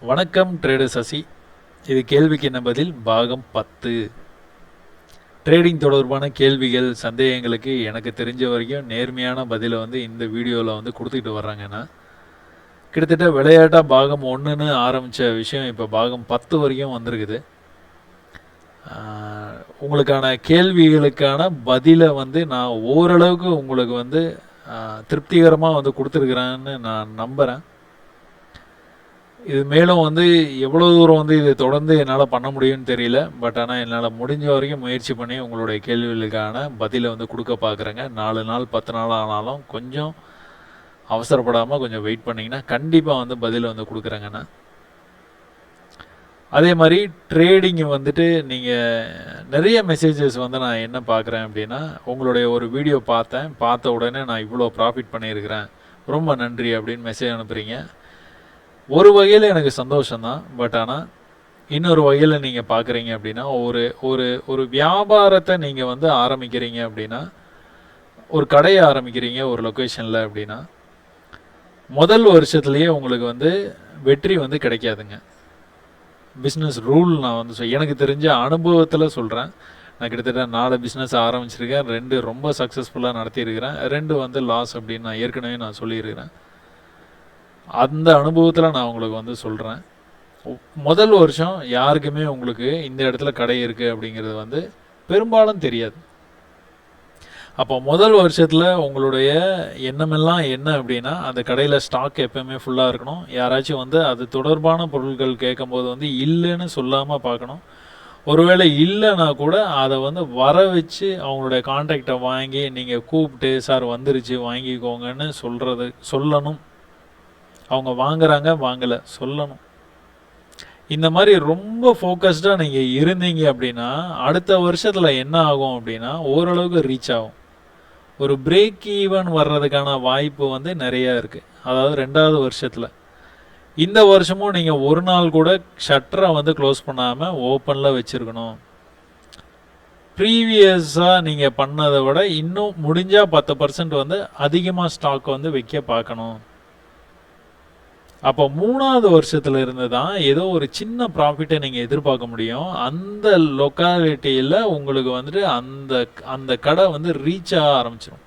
வணக்கம் ட்ரேடர் சசி. இது கேள்விக்கு என்ன பதில் பாகம் 10. ட்ரேடிங் தொடர்பான கேள்விகள் சந்தேகங்களுக்கு எனக்கு தெரிஞ்ச வரைக்கும் நேர்மையான பதிலை இந்த வீடியோவில் கொடுத்துக்கிட்டு வர்றாங்கன்னா, கிட்டத்தட்ட விளையாட்டாக பாகம் 1ன்னு ஆரம்பித்த விஷயம் இப்போ பாகம் 10 வரைக்கும் வந்திருக்குது. உங்களுக்கான கேள்விகளுக்கான பதிலை நான் ஓரளவுக்கு உங்களுக்கு திருப்திகரமாக கொடுத்துருக்குறேன்னு நான் நம்புகிறேன். இது மேலும் எவ்வளோ தூரம் இதை தொடர்ந்து என்னால் பண்ண முடியும்னு தெரியல. பட் ஆனால் என்னால் முடிஞ்ச வரைக்கும் முயற்சி பண்ணி உங்களுடைய கேள்விகளுக்கான பதிலை கொடுக்க பார்க்குறேங்க. 4 நாள் 10 நாள் ஆனாலும் கொஞ்சம் அவசரப்படாமல் கொஞ்சம் வெயிட் பண்ணிங்கன்னா கண்டிப்பாக பதிலை கொடுக்குறேங்கண்ணா. அதே மாதிரி ட்ரேடிங் நீங்கள் நிறைய மெசேஜஸ் நான் என்ன பார்க்குறேன் அப்படின்னா, உங்களுடைய ஒரு வீடியோ பார்த்த உடனே நான் இவ்வளோ ப்ராஃபிட் பண்ணியிருக்கிறேன், ரொம்ப நன்றி அப்படின்னு மெசேஜ் அனுப்புகிறீங்க. ஒரு வகையில் எனக்கு சந்தோஷம்தான். பட் ஆனால் இன்னொரு வகையில் நீங்கள் பார்க்குறீங்க அப்படின்னா, ஒரு ஒரு ஒரு வியாபாரத்தை நீங்கள் ஆரம்பிக்கிறீங்க அப்படின்னா, ஒரு கடையை ஆரம்பிக்கிறீங்க ஒரு லொக்கேஷனில் அப்படின்னா, முதல் வருஷத்துலேயே உங்களுக்கு வெற்றி கிடைக்காதுங்க. பிஸ்னஸ் ரூல் நான் எனக்கு தெரிஞ்ச அனுபவத்தில் சொல்கிறேன். நான் கிட்டத்தட்ட 4 பிஸ்னஸ் ஆரம்பிச்சிருக்கேன். 2 ரொம்ப சக்ஸஸ்ஃபுல்லாக நடத்தியிருக்கிறேன். 2 லாஸ் அப்படின்னு நான் ஏற்கனவே நான் சொல்லியிருக்கிறேன். அந்த அனுபவத்தில் நான் உங்களுக்கு சொல்கிறேன். முதல் வருஷம் யாருக்குமே உங்களுக்கு இந்த இடத்துல கடை இருக்குது அப்படிங்கிறது பெரும்பாலும் தெரியாது. அப்போ முதல் வருஷத்தில் உங்களுடைய எண்ணமெல்லாம் என்ன அப்படின்னா, அந்த கடையில் ஸ்டாக் எப்போயுமே ஃபுல்லாக இருக்கணும். யாராச்சும் அது தொடர்பான பொருட்கள் கேட்கும்போது இல்லைன்னு சொல்லாமல் பார்க்கணும். ஒருவேளை இல்லைன்னா கூட அதை வர வச்சு அவங்களுடைய கான்டாக்டை வாங்கி நீங்கள் கூப்பிட்டு, சார் வந்துருச்சு வாங்கிக்கோங்கன்னு சொல்லணும். அவங்க வாங்குறாங்க வாங்கலை சொல்லணும். இந்த மாதிரி ரொம்ப ஃபோக்கஸ்டாக நீங்கள் இருந்தீங்க அப்படின்னா, அடுத்த வருஷத்தில் என்ன ஆகும் அப்படின்னா, ஓரளவுக்கு ரீச் ஆகும். ஒரு பிரேக் ஈவன் வர்றதுக்கான வாய்ப்பு நிறையா இருக்குது. அதாவது 2வது வருஷத்தில். இந்த வருஷமும் நீங்கள் ஒரு நாள் கூட ஷட்டரை க்ளோஸ் பண்ணாமல் ஓப்பனில் வச்சுருக்கணும். ப்ரீவியஸாக நீங்கள் பண்ணதை விட இன்னும் முடிஞ்சால் 10% அதிகமாக ஸ்டாக் வைக்க பார்க்கணும். அப்போ 3வது வருஷத்துல இருந்து தான் ஏதோ ஒரு சின்ன ப்ராஃபிட்டை நீங்கள் எதிர்பார்க்க முடியும். அந்த லொக்காலிட்டியில் உங்களுக்கு அந்த அந்த கடை ரீச் ஆக ஆரம்பிச்சிடும்.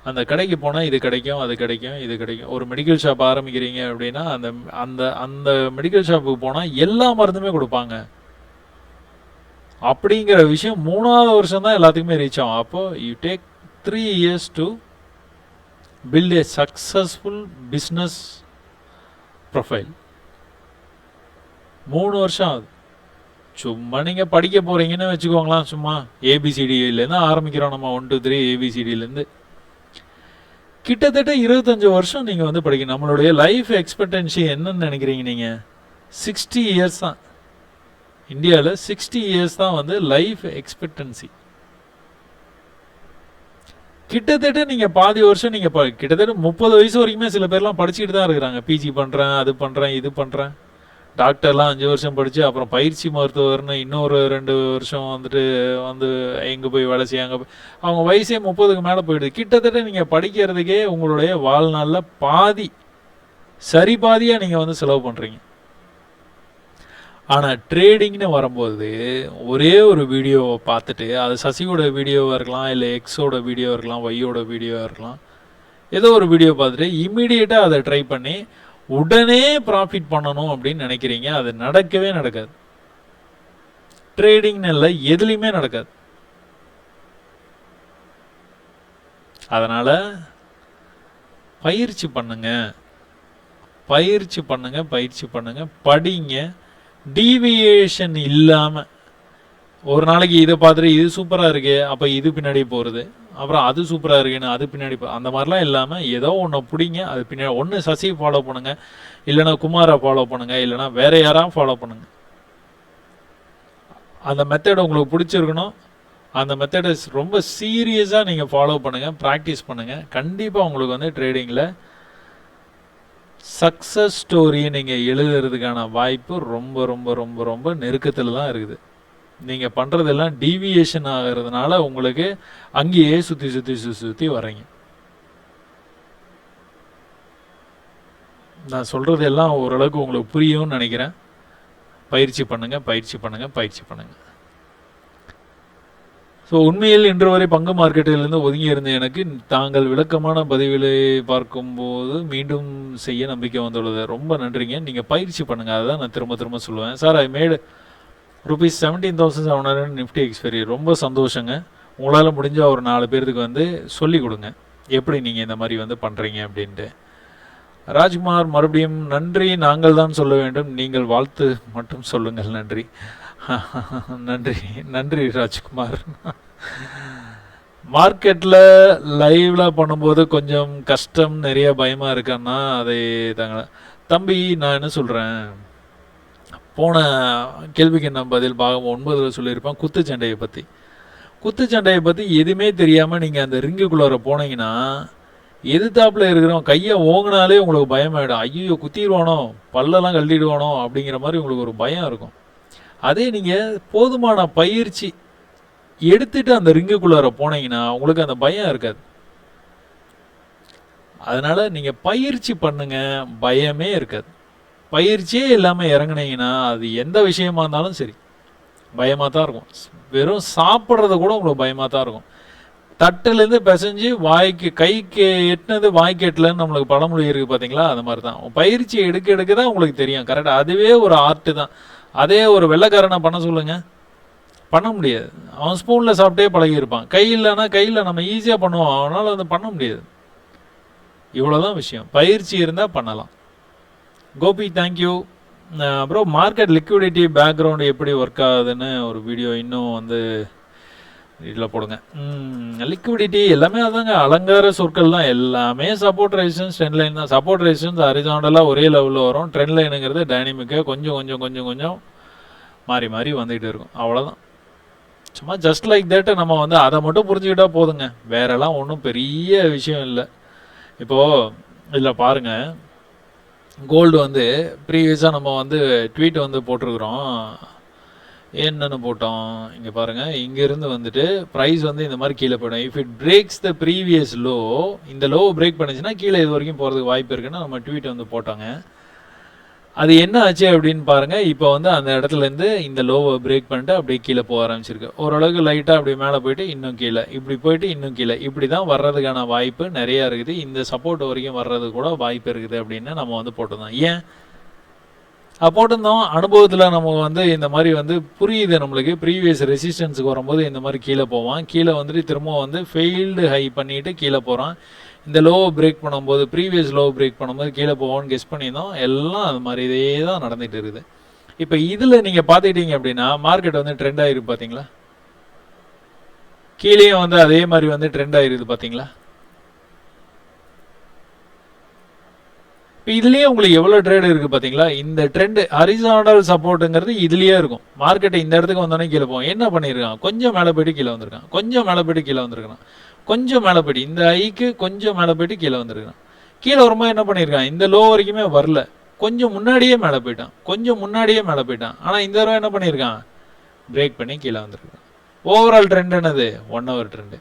அந்த கடைக்கு போனால் இது கிடைக்கும், அது கிடைக்கும், இது கிடைக்கும். ஒரு மெடிக்கல் ஷாப் ஆரம்பிக்கிறீங்க அப்படின்னா, அந்த அந்த அந்த மெடிக்கல் ஷாப்புக்கு போனால் எல்லா மருந்துமே கொடுப்பாங்க அப்படிங்கிற விஷயம் 3வது வருஷம் தான் எல்லாத்துக்குமே ரீச் ஆகும். அப்போது you take 3 years to build a successful business profile. 3 வருஷம் ஆகுது. சும்மா நீங்கள் படிக்க போகிறீங்கன்னு வச்சுக்கோங்களேன். சும்மா ஏபிசிடியிலேருந்து ஆரம்பிக்கிறோம் நம்ம. 1 2 3 ஏபிசிடியிலேருந்து கிட்டத்தட்ட 25 வருஷம் நீங்கள் படிக்கணும். நம்மளுடைய லைஃப் எக்ஸ்பெக்டன்சி என்னன்னு நினைக்கிறீங்க நீங்கள்? 60 years தான். இந்தியாவில் 60 years தான் லைஃப் எக்ஸ்பெக்டன்சி. கிட்டத்தட்ட நீங்கள் பாதி வருஷம் நீங்கள் கிட்டத்தட்ட 30 வயசு வரைக்குமே சில பேர்லாம் படிச்சுக்கிட்டு தான் இருக்கிறாங்க. பிஜி பண்ணுறேன், அது பண்ணுறேன், இது பண்ணுறேன். டாக்டர்லாம் 5 வருஷம் படித்து அப்புறம் பயிற்சி மருத்துவர்னு இன்னொரு 2 வருஷம் எங்கே போய் வேலை செய்யாங்க. அவங்க வயசே 30க்கு மேலே போயிடுது. கிட்டத்தட்ட நீங்கள் படிக்கிறதுக்கே உங்களுடைய வாழ்நாளில் சரி பாதியாக நீங்கள் செலவு பண்ணுறீங்க. ஆனால் ட்ரேடிங்னு வரும்போது ஒரே ஒரு வீடியோவை பார்த்துட்டு, அது சசியோட வீடியோவாக இருக்கலாம், இல்லை எக்ஸோட வீடியோவாக இருக்கலாம், ஒய்யோட வீடியோவாக இருக்கலாம், ஏதோ ஒரு வீடியோ பார்த்துட்டு இமீடியட்டாக அதை ட்ரை பண்ணி உடனே ப்ராஃபிட் பண்ணணும் அப்படின்னு நினைக்கிறீங்க. அது நடக்கவே நடக்காது. ட்ரேடிங்னு இல்லை, எதுலேயுமே நடக்காது. அதனால் பயிற்சி பண்ணுங்க, பயிற்சி பண்ணுங்க, பயிற்சி பண்ணுங்க, படிங்க. டீவியேஷன் இல்லாமல் ஒரு நாளைக்கு இதை பார்த்துட்டு இது சூப்பராக இருக்கு அப்போ இது பின்னாடி போகிறது, அப்புறம் அது சூப்பராக இருக்குன்னு அது பின்னாடி அந்த மாதிரிலாம் இல்லாமல் ஏதோ ஒன்று பிடிங்க. அது பின்னாடி ஒன்று சசி ஃபாலோ பண்ணுங்கள், இல்லைனா குமாரை ஃபாலோ பண்ணுங்கள், இல்லைனா வேற யாராவது ஃபாலோ பண்ணுங்கள். அந்த மெத்தட் உங்களுக்கு பிடிச்சிருக்கணும். அந்த மெத்தடை ரொம்ப சீரியஸாக நீங்கள் ஃபாலோ பண்ணுங்கள், ப்ராக்டிஸ் பண்ணுங்கள். கண்டிப்பாக உங்களுக்கு ட்ரேடிங்கில் சக்ஸஸ் ஸ்டோரியை நீங்கள் எழுதுறதுக்கான வாய்ப்பு ரொம்ப ரொம்ப ரொம்ப ரொம்ப நெருக்கத்தில் தான் இருக்குது. நீங்கள் பண்ணுறதெல்லாம் டீவியேஷன் ஆகிறதுனால உங்களுக்கு அங்கேயே சுற்றி சுற்றி சுற்றி சுற்றி வரீங்க. நான் சொல்கிறது எல்லாம் ஓரளவுக்கு உங்களுக்கு புரியும்னு நினைக்கிறேன். பயிற்சி பண்ணுங்கள், பயிற்சி பண்ணுங்கள், பயிற்சி பண்ணுங்கள். ஸோ உண்மையில் இன்று வரை பங்கு மார்க்கெட்டிலிருந்து ஒதுங்கி இருந்த எனக்கு தாங்கள் விளக்கமான பதிவுகளை பார்க்கும்போது மீண்டும் செய்ய நம்பிக்கை வந்துள்ளது. ரொம்ப நன்றிங்க. நீங்கள் பயிற்சி பண்ணுங்கள், அதுதான் நான் திரும்ப திரும்ப சொல்லுவேன். Sir I made ₹17,700 Nifty expiry. ரொம்ப சந்தோஷங்க. உங்களால் முடிஞ்ச ஒரு 4 பேருக்கு வந்து சொல்லிக் கொடுங்க எப்படி நீங்கள் இந்த மாதிரி வந்து பண்ணுறீங்க அப்படின்ட்டு. ராஜ்குமார் மறுபடியும் நன்றி, நாங்கள் தான் சொல்ல வேண்டும், நீங்கள் வாழ்த்து மட்டும் சொல்லுங்கள். நன்றி. நன்றி நன்றி ராஜ்குமார். மார்க்கெட்டில் லைவில் பண்ணும்போது கொஞ்சம் கஷ்டம், நிறைய பயமாக இருக்கான்னா அதை தாங்க தம்பி. நான் என்ன சொல்கிறேன், போன கேள்விக்கு என்ன பதில் பாகம் 9 சொல்லியிருப்பேன் குத்துச்சண்டையை பற்றி. குத்துச்சண்டையை பற்றி எதுவுமே தெரியாமல் நீங்கள் அந்த ரிங்குக்குள்ளார போனீங்கன்னா எதிர்த்தாப்பில் இருக்கிறவன் கையை ஓங்கினாலே உங்களுக்கு பயமாயிடும். ஐயோ குத்திடுவானோ, பல்லெல்லாம் கழட்டிடுவானோ அப்படிங்கிற மாதிரி உங்களுக்கு ஒரு பயம் இருக்கும். அதே நீங்கள் போதுமான பயிற்சி எடுத்துட்டு அந்த ரிங்குக்குள்ளார போனீங்கன்னா உங்களுக்கு அந்த பயம் இருக்காது. அதனால் நீங்கள் பயிற்சி பண்ணுங்க, பயமே இருக்காது. பயிற்சியே இல்லாமல் இறங்குனீங்கன்னா அது எந்த விஷயமா இருந்தாலும் சரி பயமாக தான் இருக்கும். வெறும் சாப்பிட்றது கூட உங்களுக்கு பயமாக தான் இருக்கும். தட்டிலேருந்து பிசைஞ்சு வாய்க்கு கைக்கு எட்டினது வாய்க்கு எட்டலன்னு நம்மளுக்கு பழமொழி இருக்குது பார்த்தீங்களா, அது மாதிரி தான். பயிற்சி எடுக்க எடுக்க தான் உங்களுக்கு தெரியும். கரெக்டாக அதுவே ஒரு ஆர்ட்டு தான். அதே ஒரு வெள்ளைக்காரனை பண்ண சொல்லுங்க, பண்ண முடியாது. அவன் ஸ்பூனில் சாப்பிட்டே பழகியிருப்பான். கை இல்லைன்னா கையில் நம்ம ஈஸியாக பண்ணுவோம், அவனால் வந்து பண்ண முடியாது. இவ்வளோதான் விஷயம். பயிற்சி இருந்தால் பண்ணலாம். கோபி தேங்க்யூ. அப்புறம் மார்க்கெட் லிக்விடிட்டி பேக்ரவுண்டு எப்படி ஒர்க் ஆகுதுன்னு ஒரு வீடியோ இன்னும் வந்து இதில் போடுங்க. லிக்விடிட்டி எல்லாமே அதாங்க, அலங்கார சொற்கள் தான். எல்லாமே சப்போர்ட் ரெசிஸ்டன்ஸ் ட்ரெண்ட் லைன் தான். சப்போர்ட் ரெசிஸ்டன்ஸ் ஹரிசாண்டலாக ஒரே லெவலில் வரும். ட்ரெண்ட் லைனுங்கிறது டைனமிக்காக கொஞ்சம் கொஞ்சம் கொஞ்சம் கொஞ்சம் மாறி மாறி வந்துக்கிட்டு இருக்கும். அவ்வளோதான். சும்மா ஜஸ்ட் லைக் தேட்டு நம்ம வந்து அதை மட்டும் புரிஞ்சுக்கிட்டா போதுங்க. வேறெல்லாம் ஒன்றும் பெரிய விஷயம் இல்லை. இப்போது இதில் பாருங்கள், கோல்டு வந்து ப்ரீவியஸாக நம்ம வந்து ட்வீட் வந்து போட்டிருக்கிறோம். என்னென்னு போட்டோம் இங்கே பாருங்கள். இங்கேருந்து வந்துட்டு ப்ரைஸ் வந்து இந்த மாதிரி கீழே போயிடும். If it breaks the previous low, இந்த லோ பிரேக் பண்ணிச்சுன்னா கீழே இது வரைக்கும் போகிறதுக்கு வாய்ப்பு இருக்குன்னு நம்ம ட்வீட் வந்து போட்டாங்க. அது என்ன ஆச்சு அப்படின்னு பாருங்கள். இப்போ வந்து அந்த இடத்துலேருந்து இந்த லோவை பிரேக் பண்ணிட்டு அப்படியே கீழே போக ஆரம்பிச்சிருக்கு. ஓரளவுக்கு லைட்டாக அப்படி மேலே போயிட்டு இன்னும் கீழே, இப்படி போயிட்டு இன்னும் கீழே, இப்படி தான் வர்றதுக்கான வாய்ப்பு நிறையா இருக்குது. இந்த சப்போர்ட் வரைக்கும் வர்றது கூட வாய்ப்பு இருக்குது அப்படின்னு நம்ம வந்து போட்டிருந்தோம். ஏன் போட்டிருந்தோம்? அனுபவத்தில் நம்ம வந்து இந்த மாதிரி வந்து புரியுது நம்மளுக்கு. ப்ரீவியஸ் ரெசிஸ்டன்ஸுக்கு வரும்போது இந்த மாதிரி கீழே போவான், கீழே வந்துட்டு திரும்ப வந்து ஃபெயில்டு ஹை பண்ணிவிட்டு கீழே போகிறான். இந்த லோவை பிரேக் பண்ணும்போது, ப்ரீவியஸ் லோவை பிரேக் பண்ணும்போது கீழே போவோன்னு கெஸ் பண்ணியிருந்தோம். எல்லாம் அது மாதிரி இதே தான் நடந்துகிட்டு இருக்குது. இப்போ இதில் நீங்கள் பார்த்துக்கிட்டீங்க அப்படின்னா மார்க்கெட் வந்து ட்ரெண்ட் ஆகிருக்கு பார்த்தீங்களா, கீழேயும் வந்து அதே மாதிரி வந்து ட்ரெண்ட் ஆகிருக்குது பார்த்தீங்களா. இப்போ இதுலேயே உங்களுக்கு எவ்வளோ ட்ரேடு இருக்குது பார்த்தீங்களா. இந்த ட்ரெண்டு ஹரிசாண்டல் சப்போர்ட்டுங்கிறது இதுலேயே இருக்கும். மார்க்கெட்டை இந்த இடத்துக்கு வந்தோடனே கீழே போவோம். என்ன பண்ணியிருக்கான், கொஞ்சம் மேலே போய்ட்டு கீழே வந்திருக்கான், கொஞ்சம் மேலே போய்ட்டு கீழே வந்திருக்கான், கொஞ்சம் மேலே போய்ட்டு இந்த ஐக்கு கொஞ்சம் மேலே போய்ட்டு கீழே வந்திருக்கான். கீழே வரும்போது என்ன பண்ணியிருக்கான், இந்த லோ வரைக்குமே வரல, கொஞ்சம் முன்னாடியே மேலே போயிட்டான், கொஞ்சம் முன்னாடியே மேலே போயிட்டான். ஆனால் இந்த தடவை என்ன பண்ணியிருக்கான், பிரேக் பண்ணி கீழே வந்திருக்கான். ஓவரால் ட்ரெண்ட் என்னது, 1 hour ட்ரெண்டு.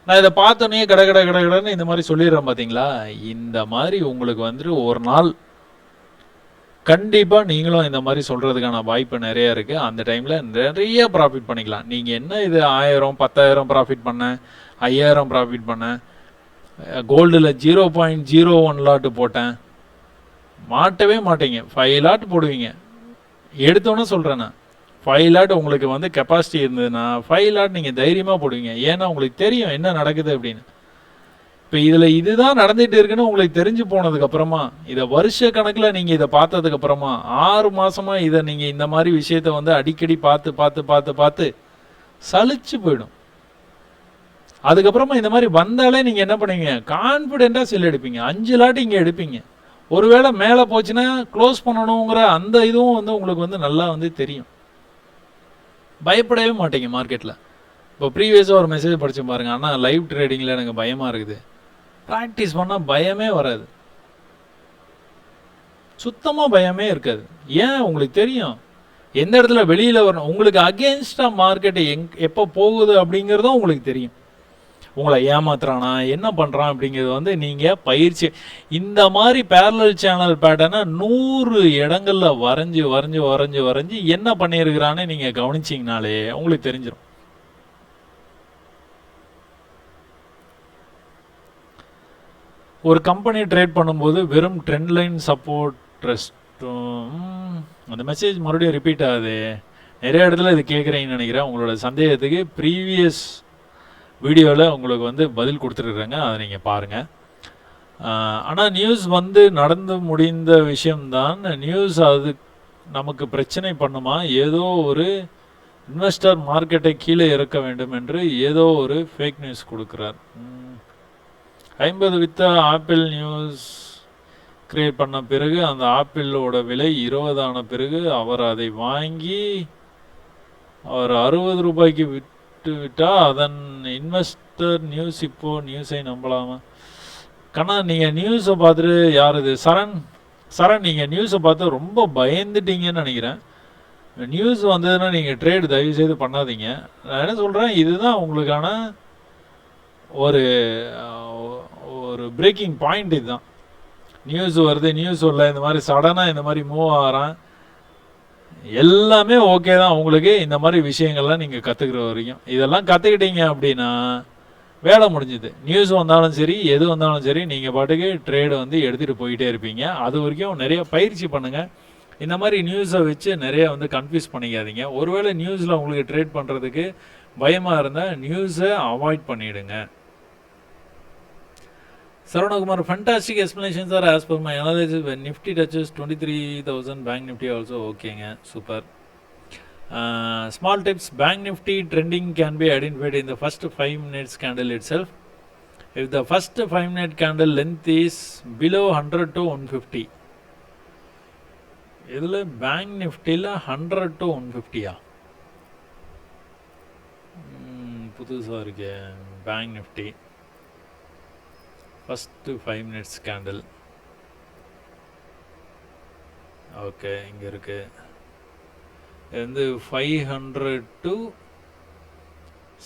நான் இதை பார்த்தோன்னே கடன்னு இந்த மாதிரி சொல்லிடுறேன் பார்த்தீங்களா. இந்த மாதிரி உங்களுக்கு வந்துட்டு ஒரு நாள் கண்டிப்பாக நீங்களும் இந்த மாதிரி சொல்கிறதுக்கான வாய்ப்பு நிறையா இருக்குது. அந்த டைமில் நிறைய ப்ராஃபிட் பண்ணிக்கலாம். நீங்கள் என்ன இது 1000 10,000 ப்ராஃபிட் பண்ண, 5000 ப்ராஃபிட் பண்ண, கோல்டில் 0.01 லாட்டு போட்டேன், மாட்டவே மாட்டீங்க. 5 லாட் போடுவீங்க. எடுத்தோன்னே சொல்கிறேன் நான், 5 லாட் உங்களுக்கு வந்து கெப்பாசிட்டி இருந்ததுன்னா 5 லாட் நீங்கள் தைரியமாக போடுவீங்க. ஏன்னா உங்களுக்கு தெரியும் என்ன நடக்குது அப்படின்னு. இப்போ இதில் இதுதான் நடந்துகிட்டு இருக்குன்னு உங்களுக்கு தெரிஞ்சு போனதுக்கப்புறமா, இதை வருஷ கணக்கில் நீங்கள் இதை பார்த்ததுக்கப்புறமா 6 மாதமாக இதை நீங்கள் இந்த மாதிரி விஷயத்தை வந்து அடிக்கடி பார்த்து பார்த்து பார்த்து பார்த்து சலிச்சு போயிடும். அதுக்கப்புறமா இந்த மாதிரி வந்தாலே நீங்கள் என்ன பண்ணுவீங்க, கான்ஃபிடென்ட்டாக செல் எடுப்பீங்க. 5 லாட் இங்கே எடுப்பீங்க. ஒருவேளை மேலே போச்சுன்னா க்ளோஸ் பண்ணணுங்கிற அந்த இதுவும் வந்து உங்களுக்கு வந்து நல்லா வந்து தெரியும். பயப்படவே மாட்டீங்க மார்க்கெட்டில். இப்போ ப்ரீவியஸாக ஒரு மெசேஜ் படிச்சு பாருங்கள், ஆனால் லைவ் ட்ரேடிங்கில் எனக்கு பயமாக இருக்குது. ப்ராக்டிஸ் பண்ணால் பயமே வராது, சுத்தமாக பயமே இருக்காது. ஏன், உங்களுக்கு தெரியும் எந்த இடத்துல வெளியில் வரணும். உங்களுக்கு அகேன்ஸ்டாக மார்க்கெட்டை எப்போ போகுது அப்படிங்கிறதும் உங்களுக்கு தெரியும். உங்களை ஏமாத்துறானா, என்ன பண்ணுறான் அப்படிங்கிறது வந்து நீங்கள் பயிற்சி இந்த மாதிரி பேரலல் சேனல் பேட்டர்னை 100 இடங்களில் வரைஞ்சி வரைஞ்சி வரைஞ்சி வரைஞ்சி என்ன பண்ணியிருக்கிறான்னு நீங்கள் கவனிச்சிங்கனாலே உங்களுக்கு தெரிஞ்சிடும். ஒரு கம்பெனி ட்ரேட் பண்ணும்போது வெறும் ட்ரெண்ட் லைன் சப்போர்ட் ரெஸ்ட்டும் அந்த மெசேஜ் மறுபடியும் ரிப்பீட் ஆகுது. நிறைய இடத்துல இது கேட்குறீங்கன்னு நினைக்கிறேன். உங்களோட சந்தேகத்துக்கு ப்ரீவியஸ் வீடியோவில் உங்களுக்கு வந்து பதில் கொடுத்துருக்குறேங்க, அதை நீங்கள் பாருங்கள். ஆனால் நியூஸ் வந்து நடந்து முடிந்த விஷயம்தான். நியூஸ் அது நமக்கு பிரச்சனை பண்ணுமா, ஏதோ ஒரு இன்வெஸ்டர் மார்க்கெட்டை கீழே இறக்க வேண்டும் என்று ஏதோ ஒரு ஃபேக் நியூஸ் கொடுக்குறார். 50 வித்த ஆப்பிள் நியூஸ் கிரியேட் பண்ண பிறகு அந்த ஆப்பிளோட விலை 20 ஆன பிறகு அவர் அதை வாங்கி அவர் 60 ரூபாய்க்கு விட்டு விட்டால் அதன் இன்வெஸ்டர் நியூஸ். இப்போது நியூஸை நம்பலாமா? கண்ணா, நீங்கள் நியூஸை பார்த்துட்டு யார் இது சரண் நீங்கள் நியூஸை பார்த்து ரொம்ப பயந்துட்டீங்கன்னு நினைக்கிறேன். நியூஸ் வந்ததுன்னா நீங்கள் ட்ரேடு தயவுசெய்து பண்ணாதீங்க. நான் என்ன சொல்கிறேன், இதுதான் உங்களுக்கான ஒரு ஒரு பிரேக்கிங் பாயிண்ட். இதுதான் நியூஸ் வருது, நியூஸ் வரல, இந்த மாதிரி சடனாக இந்த மாதிரி மூவ் ஆகிறான், எல்லாமே ஓகே தான் உங்களுக்கு. இந்த மாதிரி விஷயங்கள்லாம் நீங்கள் கற்றுக்கிற வரைக்கும் இதெல்லாம் கற்றுக்கிட்டீங்க அப்படின்னா வேலை முடிஞ்சுது. நியூஸ் வந்தாலும் சரி, எது வந்தாலும் சரி, நீங்கள் பாட்டுக்கு ட்ரேடு வந்து எடுத்துகிட்டு போயிட்டே இருப்பீங்க. அது வரைக்கும் நிறைய பயிற்சி பண்ணுங்கள். இந்த மாதிரி நியூஸை வச்சு நிறைய வந்து கன்ஃபியூஸ் பண்ணிக்காதீங்க. ஒருவேளை நியூஸில் உங்களுக்கு ட்ரேட் பண்ணுறதுக்கு பயமாக இருந்தால் நியூஸை அவாய்ட் பண்ணிவிடுங்க. Sarvanakumar, fantastic explanations are as per my analysis. When Nifty touches 23,000, Bank Nifty also okay. Super. Small tips. Bank Nifty trending can be identified in the first 5 minutes candle itself. If the first 5-minute candle length is below 100 to 150. இதில் Bank Niftyல 100 to 150. புதுசாக இருக்கு Bank Nifty. First 5 minutes candle. Okay, இங்கே இருக்கு. இது வந்து 500 to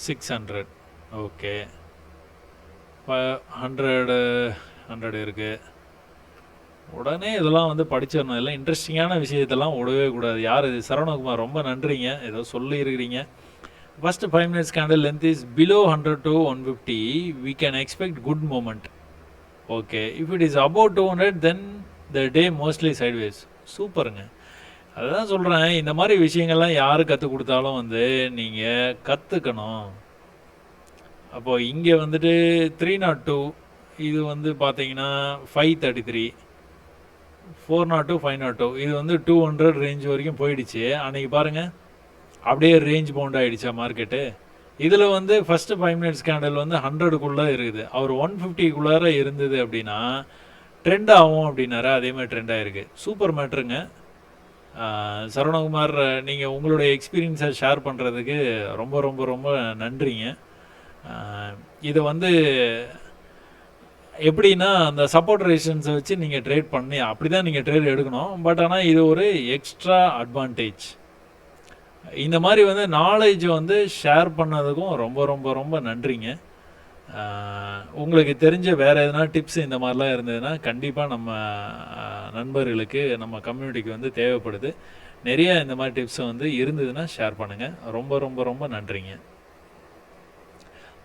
600. Okay, 100 இருக்கு. உடனே இதெல்லாம் வந்து படிச்சிடணும். இதெல்லாம் இன்ட்ரெஸ்டிங்கான விஷயத்தெல்லாம் விடவே கூடாது. யார் இது? சரவணகுமார், ரொம்ப நன்றிங்க, ஏதோ சொல்லியிருக்கிறீங்க. First 5 minutes candle length is below 100 to 150. We can expect good moment. Okay, if it is above 200, then the day mostly sideways. சூப்பருங்க. அதுதான் சொல்கிறேன், இந்த மாதிரி விஷயங்கள்லாம் யார் கற்றுக் கொடுத்தாலும் வந்து நீங்கள் கற்றுக்கணும். அப்போது இங்கே வந்துட்டு 302, இது வந்து பார்த்தீங்கன்னா 533, 402, 502, இது வந்து 200 ரேஞ்ச் வரைக்கும் போயிடுச்சு. அன்றைக்கி பாருங்கள், அப்படியே ரேஞ்ச் பவுண்ட் ஆகிடுச்சா மார்க்கெட்டு. இதில் வந்து ஃபஸ்ட்டு 5 minutes கேண்டில் வந்து 100க்குள்ளே இருக்குது. அவர் 150க்குள்ளார இருந்தது அப்படின்னா ட்ரெண்ட் ஆகும் அப்படின்னாரு. அதே மாதிரி ட்ரெண்ட் ஆகிருக்கு. சூப்பர் மேட்ருங்க. சரவணகுமார், நீங்கள் உங்களுடைய எக்ஸ்பீரியன்ஸை ஷேர் பண்ணுறதுக்கு ரொம்ப ரொம்ப ரொம்ப நன்றிங்க. இது வந்து எப்படின்னா, அந்த சப்போர்ட் ரெசிஸ்டன்ஸை வச்சு நீங்கள் ட்ரேட் பண்ணி அப்படி தான் நீங்கள் ட்ரேட் எடுக்கணும். பட் ஆனால் இது ஒரு எக்ஸ்ட்ரா அட்வான்டேஜ். இந்த மாதிரி வந்து நாலேஜ் வந்து ஷேர் பண்ணதுக்கும் ரொம்ப ரொம்ப ரொம்ப நன்றிங்க. உங்களுக்கு தெரிஞ்ச வேறு எதனா டிப்ஸ் இந்த மாதிரிலாம் இருந்ததுன்னா கண்டிப்பாக நம்ம நண்பர்களுக்கு, நம்ம கம்யூனிட்டிக்கு வந்து தேவைப்படுது. நிறைய இந்த மாதிரி டிப்ஸ் வந்து இருந்ததுன்னா ஷேர் பண்ணுங்கள். ரொம்ப ரொம்ப ரொம்ப நன்றிங்க.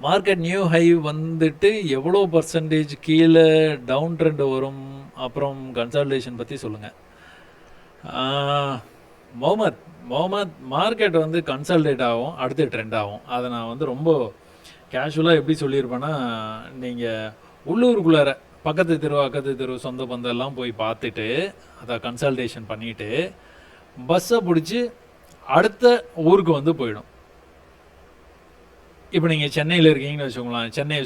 மார்க்கெட் நியூ ஹை வந்துட்டு எவ்வளோ பர்சன்டேஜ் கீழே டவுன் ட்ரெண்ட் வரும், அப்புறம் கன்சால்டேஷன் பற்றி சொல்லுங்கள். முகமது, மார்க்கெட் வந்து கன்சால்டேட் ஆகும், அடுத்து ட்ரெண்ட் ஆகும். அதை நான் வந்து ரொம்ப கேஷுவலாக எப்படி சொல்லியிருப்பேன்னா, நீங்கள் உள்ளூருக்குள்ளார பக்கத்து தெரு சொந்த பந்தெல்லாம் போய் பார்த்துட்டு அதை கன்சல்டேஷன் பண்ணிவிட்டு பஸ்ஸை பிடிச்சி அடுத்த ஊருக்கு வந்து போயிடும். இப்போ நீங்கள் சென்னையில் இருக்கீங்கன்னு வச்சுக்கோங்களேன், சென்னையை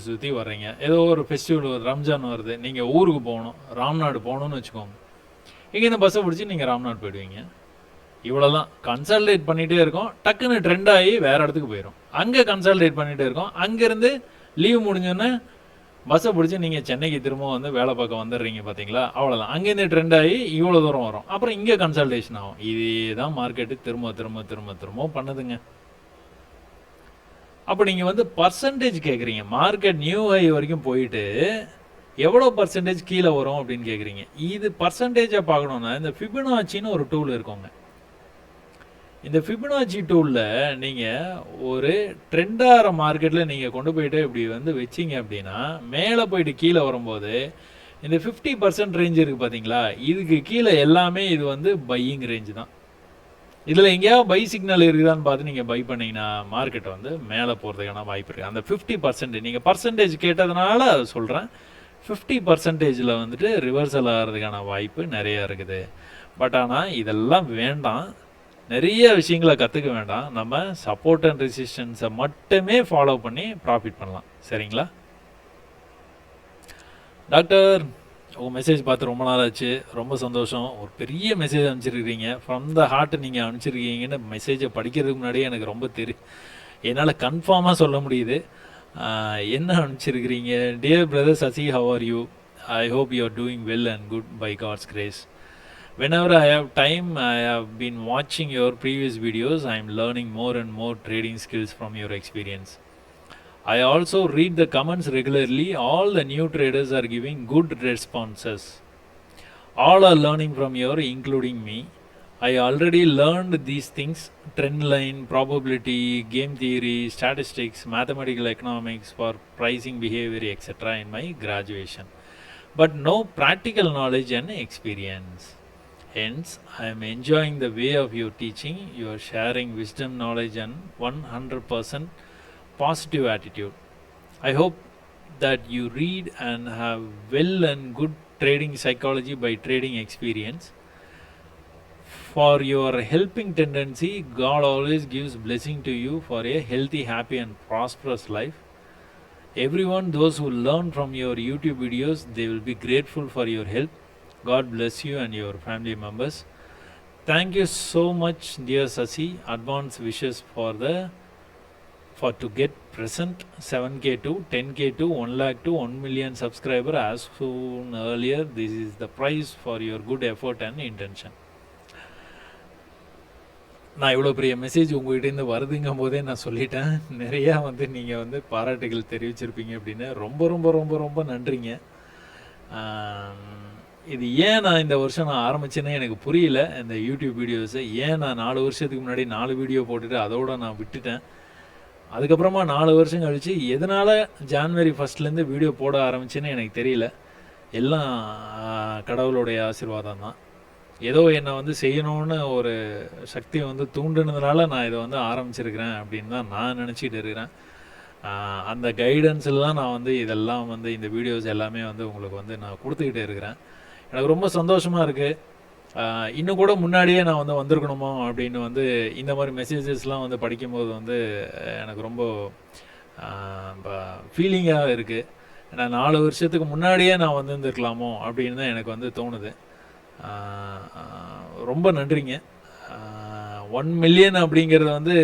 சுற்றி வர்றீங்க, ஏதோ ஒரு ஃபெஸ்டிவல் ரம்ஜான் வருது, நீங்கள் ஊருக்கு போகணும், ராம்நாடு போகணுன்னு வச்சுக்கோங்க. இங்கேருந்து பஸ்ஸை பிடிச்சி நீங்கள் ராம்நாடு போயிடுவீங்க. இவ்வளோதான். கன்சல்டேட் பண்ணிகிட்டே இருக்கோம், டக்குன்னு ட்ரெண்ட் ஆகி வேறு இடத்துக்கு போயிடும். அங்கே கன்சல்டேட் பண்ணிகிட்டே இருக்கோம், அங்கேருந்து லீவ் முடிஞ்சோன்னே பஸ்ஸை பிடிச்சி நீங்கள் சென்னைக்கு திரும்ப வந்து வேலை பார்க்க வந்துடுறீங்க. பார்த்தீங்களா, அவ்வளோதான். அங்கேருந்து ட்ரெண்ட் ஆகி இவ்வளோ தூரம் வரும், அப்புறம் இங்கே கன்சல்டேஷன் ஆகும். இதே தான் மார்க்கெட்டு திரும்ப திரும்ப திரும்ப திரும்ப பண்ணுதுங்க. அப்போ நீங்கள் வந்து பர்சன்டேஜ் கேட்குறீங்க. மார்க்கெட் நியூ ஹை வரைக்கும் போயிட்டு எவ்வளோ பர்சன்டேஜ் கீழே வரும் அப்படின்னு கேட்குறீங்க. இது பர்சன்டேஜாக பார்க்கணுன்னா இந்த ஃபிபனாச்சின்னு ஒரு டூல் இருக்குங்க. இந்த ஃபிபனாச்சி டூலில் நீங்கள் ஒரு ட்ரெண்டாகிற மார்க்கெட்டில் நீங்கள் கொண்டு போயிட்டு இப்படி வந்து வச்சிங்க அப்படின்னா மேலே போயிட்டு கீழே வரும்போது இந்த 50% ரேஞ்ச் இருக்குது பார்த்தீங்களா, இதுக்கு கீழே எல்லாமே இது வந்து பையிங் ரேஞ்சு தான். இதில் எங்கேயாவது பை சிக்னல் இருக்குதான்னு பார்த்து நீங்கள் பை பண்ணிங்கன்னா மார்க்கெட் வந்து மேலே போகிறதுக்கான வாய்ப்பு இருக்குது. அந்த 50% நீங்கள் பர்சன்டேஜ் கேட்டதுனால அதை சொல்கிறேன். 50%ல் வந்துட்டு ரிவர்சல் ஆகிறதுக்கான வாய்ப்பு நிறையா இருக்குது. பட் ஆனால் இதெல்லாம் வேண்டாம், நிறைய விஷயங்களை கற்றுக்க வேண்டாம். நம்ம சப்போர்ட் அண்ட் ரெசிஸ்டன்ஸை மட்டுமே ஃபாலோ பண்ணி ப்ராஃபிட் பண்ணலாம். சரிங்களா டாக்டர்? உங்கள் மெசேஜ் பார்த்து ரொம்ப நாள் ஆச்சு, ரொம்ப சந்தோஷம். ஒரு பெரிய மெசேஜ் அனுப்பிச்சிருக்கீங்க, ஃப்ரம் த ஹார்ட் நீங்கள் அனுப்பிச்சிருக்கீங்கன்னு மெசேஜை படிக்கிறதுக்கு முன்னாடியே எனக்கு ரொம்ப என்னால் கன்ஃபார்மாக சொல்ல முடியுது. என்ன அனுப்பிச்சிருக்கிறீங்க? Dear brother Sasi, how are you? I hope you are doing well and good by God's grace. Whenever I have time, I have been watching your previous videos. I am learning more and more trading skills from your experience. I also read the comments regularly. All the new traders are giving good responses. All are learning from you, including me. I already learned these things: trend line, probability, game theory, statistics, mathematical economics for pricing behavior, etc. in my graduation. But no practical knowledge and experience. Hence, I am enjoying the way of your teaching. You are sharing wisdom, knowledge and 100% positive attitude. I hope that you read and have well and good trading psychology by trading experience. For your helping tendency, God always gives blessing to you for a healthy, happy and prosperous life. Everyone, those who learn from your YouTube videos, they will be grateful for your help. God bless you and your family members. Thank you so much, dear Sasi. Advance wishes for to get present 7K to 10K to 1 lakh to 1 million subscriber as soon earlier. This is the price for your good effort and intention. நான் இவ்வளோ பெரிய message உங்கள்கிட்டேருந்து வருதுங்கும் போதே நான் சொல்லிட்டேன். நிறையா வந்து நீங்கள் வந்து பாராட்டுகள் தெரிவிச்சிருப்பீங்க அப்படின்னு. ரொம்ப ரொம்ப ரொம்ப ரொம்ப நன்றிங்க. இது ஏன் நான் இந்த வருஷம் நான் ஆரம்பித்தேன்னே எனக்கு புரியல. இந்த யூடியூப் வீடியோஸை ஏன் நான் 4 வருஷத்துக்கு முன்னாடி 4 வீடியோ போட்டுட்டு அதோடு நான் விட்டுட்டேன். அதுக்கப்புறமா 4 வருஷம் கழித்து எதனால் ஜான்வரி 1 வீடியோ போட ஆரம்பிச்சேன்னு எனக்கு தெரியல. எல்லாம் கடவுளுடைய ஆசீர்வாதம் தான். ஏதோ என்னை வந்து செய்யணும்னு ஒரு சக்தி வந்து தூண்டுனதுனால நான் இதை வந்து ஆரம்பிச்சிருக்கிறேன் அப்படின்னு தான் நான் நினச்சிட்டு இருக்கிறேன். அந்த கைடன்ஸ்லாம் நான் வந்து இதெல்லாம் வந்து இந்த வீடியோஸ் எல்லாமே வந்து உங்களுக்கு வந்து நான் கொடுத்துக்கிட்டே இருக்கிறேன். எனக்கு ரொம்ப சந்தோஷமாக இருக்குது. இன்னும் கூட முன்னாடியே நான் வந்து வந்திருக்கணுமோ அப்படின்னு வந்து இந்த மாதிரி மெசேஜஸ்லாம் வந்து படிக்கும்போது வந்து எனக்கு ரொம்ப ஃபீலிங்காக இருக்குது. ஏன்னா 4 வருஷத்துக்கு முன்னாடியே நான் வந்து இருந்திருக்கலாமோ அப்படின்னு தான் எனக்கு வந்து தோணுது. ரொம்ப நன்றிங்க. 1 மில்லியன் அப்படிங்கிறது வந்து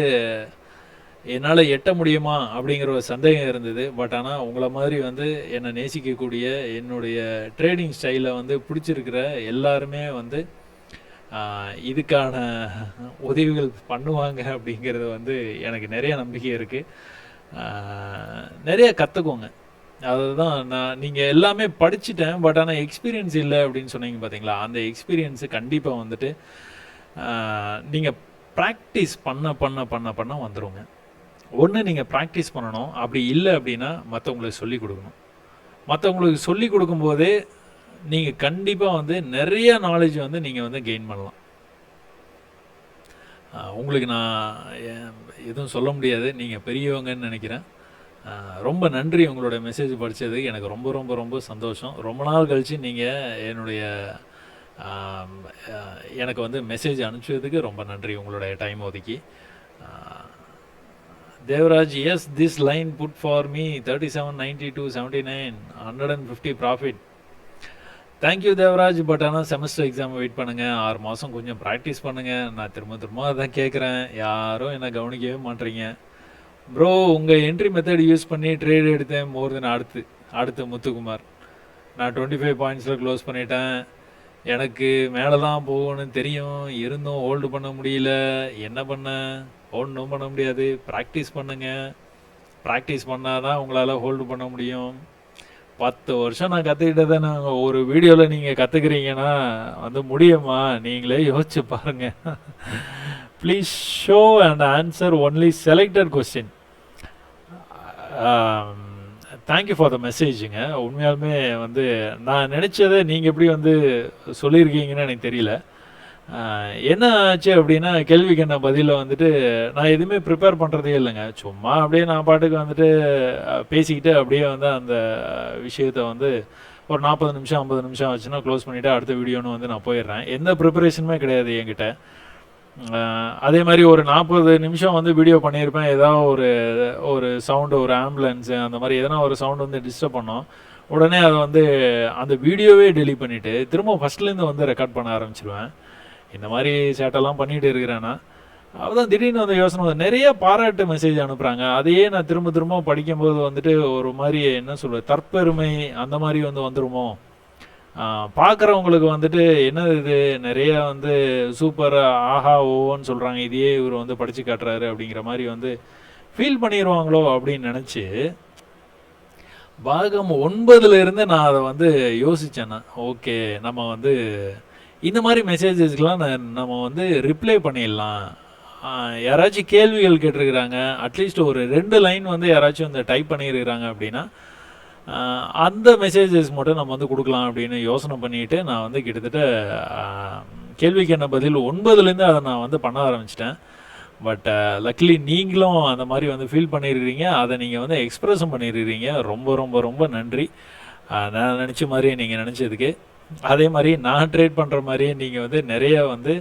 என்னால் எட்ட முடியுமா அப்படிங்கிற ஒரு சந்தேகம் இருந்தது. பட் ஆனால் உங்களை மாதிரி வந்து என்னை நேசிக்கக்கூடிய, என்னுடைய ட்ரேடிங் ஸ்டைலை வந்து பிடிச்சிருக்கிற எல்லாருமே வந்து இதுக்கான உதவிகள் பண்ணுவாங்க அப்படிங்கிறது வந்து எனக்கு நிறைய நம்பிக்கை இருக்குது. நிறைய கற்றுக்கோங்க. அதுதான் நீங்கள் எல்லாமே படிச்சுட்டேன், பட் ஆனால் எக்ஸ்பீரியன்ஸ் இல்லை அப்படின்னு சொன்னீங்க பார்த்தீங்களா, அந்த எக்ஸ்பீரியன்ஸு கண்டிப்பாக வந்துட்டு நீங்கள் ப்ராக்டிஸ் பண்ண பண்ண பண்ண பண்ண வந்துடுங்க. ஒன்று நீங்கள் ப்ராக்டிஸ் பண்ணணும், அப்படி இல்லை அப்படின்னா மற்றவங்களுக்கு சொல்லிக் கொடுக்கணும். மற்றவங்களுக்கு சொல்லிக் கொடுக்கும்போதே நீங்கள் கண்டிப்பாக வந்து நிறைய நாலேஜ் வந்து நீங்கள் வந்து கெயின் பண்ணலாம். உங்களுக்கு நான் எதுவும் சொல்ல முடியாது, நீங்கள் பெரியவங்கன்னு நினைக்கிறேன். ரொம்ப நன்றி உங்களோட மெசேஜ் படித்தது. எனக்கு ரொம்ப ரொம்ப ரொம்ப சந்தோஷம். ரொம்ப நாள் கழித்து நீங்கள் என்னுடைய எனக்கு வந்து மெசேஜ் அனுப்பிச்சதுக்கு ரொம்ப நன்றி, உங்களுடைய டைம் ஒதுக்கி. Devaraj, yes this line put for me 37.92.79 150 profit. Thank you Devaraj. But ஆனால் செமஸ்டர் எக்ஸாம் வெயிட் பண்ணுங்கள், 6 மாதம் கொஞ்சம் ப்ராக்டிஸ் பண்ணுங்கள். நான் திரும்ப திரும்ப அதான் கேட்குறேன், யாரும் என்னை கவனிக்கவே மாட்டேறீங்க. ப்ரோ, உங்கள் என்ட்ரி மெத்தட் யூஸ் பண்ணி ட்ரேட் எடுத்தேன் மோர் தென் அடுத்து முத்துக்குமார். நான் 25 பாயிண்ட்ஸில் க்ளோஸ் பண்ணிட்டேன். எனக்கு மேலே தான் போகணும்னு தெரியும், இருந்தும் ஹோல்டு பண்ண முடியல. என்ன பண்ண? ஒன்றும் பண்ண முடியாது, ப்ராக்டிஸ் பண்ணுங்கள். ப்ராக்டிஸ் பண்ணால் தான் உங்களால் ஹோல்டு பண்ண முடியும். 10 வருஷம் நான் கற்றுக்கிட்டதை நான் ஒரு வீடியோவில் நீங்கள் கற்றுக்குறீங்கன்னா வந்து முடியுமா? நீங்களே யோசிச்சு பாருங்கள். Please show and answer only selected question. Thank you for the மெசேஜுங்க. உண்மையாலுமே வந்து நான் நினச்சதை நீங்கள் எப்படி வந்து சொல்லியிருக்கீங்கன்னு எனக்கு தெரியல. என்ன ஆச்சு அப்படின்னா, கேள்விக்கு என்ன பதில வந்துட்டு நான் எதுவுமே ப்ரிப்பேர் பண்ணுறதே இல்லைங்க. சும்மா அப்படியே நான் பாட்டுக்கு வந்துட்டு பேசிக்கிட்டு அப்படியே வந்து அந்த விஷயத்தை வந்து ஒரு 40 நிமிஷம் 50 நிமிஷம் ஆச்சுன்னா க்ளோஸ் பண்ணிவிட்டு அடுத்த வீடியோன்னு வந்து நான் போயிடுறேன். எந்த ப்ரிப்பரேஷனுமே கிடையாது என்கிட்ட. அதே மாதிரி ஒரு 40 நிமிஷம் வந்து வீடியோ பண்ணியிருப்பேன். ஏதாவது ஒரு சவுண்டு, ஒரு ஆம்புலன்ஸு அந்த மாதிரி எதனா ஒரு சவுண்டு வந்து டிஸ்டர்ப் பண்ணோம். உடனே அதை வந்து அந்த வீடியோவே டெலீட் பண்ணிவிட்டு திரும்ப ஃபஸ்ட்லேருந்து வந்து ரெக்கார்ட் பண்ண ஆரம்பிச்சிருவேன். இந்த மாதிரி சேட்டெல்லாம் பண்ணிகிட்டு இருக்கிறேன்னா அப்போதான் திடீர்னு வந்து யோசனை வந்து நிறைய பாராட்டு மெசேஜ் அனுப்புகிறாங்க. அதையே நான் திரும்ப திரும்ப படிக்கும்போது வந்துட்டு ஒரு மாதிரி என்ன சொல்கிறது, தற்பெருமை அந்த மாதிரி வந்து வந்துருமோ, பார்க்குறவங்களுக்கு வந்துட்டு என்னது இது நிறைய வந்து சூப்பர் ஆஹா ஓன்னு சொல்கிறாங்க, இதையே இவர் வந்து படித்து காட்டுறாரு அப்படிங்கிற மாதிரி வந்து ஃபீல் பண்ணிடுவாங்களோ அப்படின்னு நினச்சி பாகம் 9லேருந்து நான் அதை வந்து யோசித்தேன்னா, ஓகே நம்ம வந்து இந்த மாதிரி மெசேஜஸ்க்கெலாம் நம்ம வந்து ரிப்ளை பண்ணிடலாம். யாராச்சும் கேள்விகள் கேட்டிருக்கிறாங்க, அட்லீஸ்ட் ஒரு 2 லைன் வந்து யாராச்சும் வந்து டைப் பண்ணியிருக்கிறாங்க அப்படின்னா அந்த மெசேஜஸ் மட்டும் நம்ம வந்து கொடுக்கலாம் அப்படின்னு யோசனை பண்ணிவிட்டு நான் வந்து கிட்டத்தட்ட கேள்விக்கு என்ன பதில் 9லேருந்து அதை நான் வந்து பண்ண ஆரம்பிச்சிட்டேன். பட் லக்லி நீங்களும் அந்த மாதிரி வந்து ஃபீல் பண்ணியிருக்கிறீங்க, அதை நீங்கள் வந்து எக்ஸ்ப்ரெஸும் பண்ணியிருக்கிறீங்க. ரொம்ப ரொம்ப ரொம்ப நன்றி. நான் நினச்ச மாதிரியே நீங்கள் நினச்சதுக்கு. அதே மாதிரி நான் ட்ரேட் பண்ணுற மாதிரியே நீங்கள் வந்து நிறைய வந்து